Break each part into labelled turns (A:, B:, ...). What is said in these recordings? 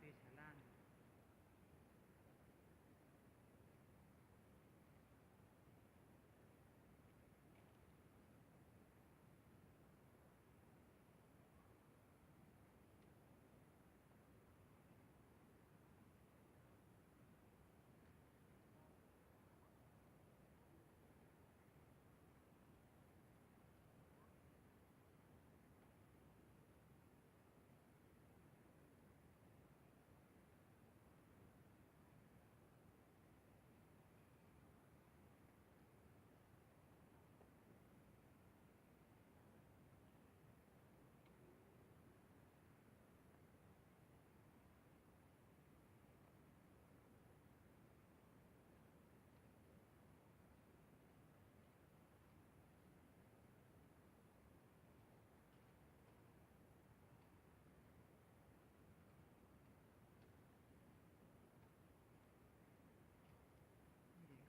A: ที่ฉลาน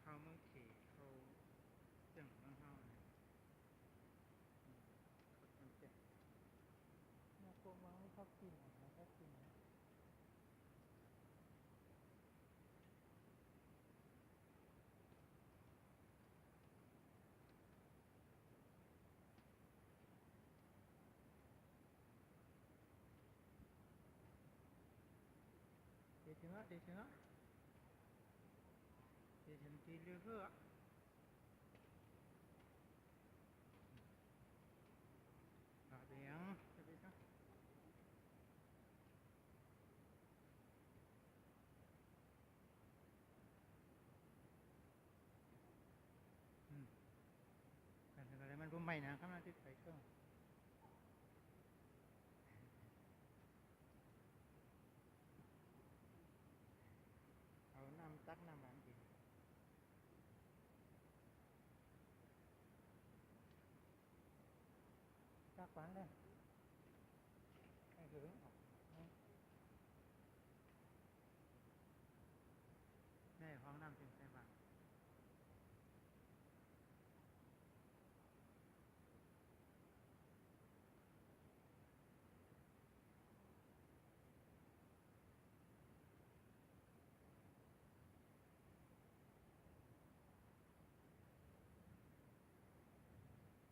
A: เข้าเมืองเขเข้าเจังเมืองเฮาเนี่ยเขาจำเจ็บน่ากลัวมากไม่ชอบกินนะชอบกินเดี๋ยวถึงเดี๋ยวฉันตีเรือเพื่อเดี๋ยวจะไปซะกันอะไรมันรู้ไหมนะครับนะที่ไปเครื่องเอาน้ำตักน้ำหวานกินตักหวานเลยให้ถึง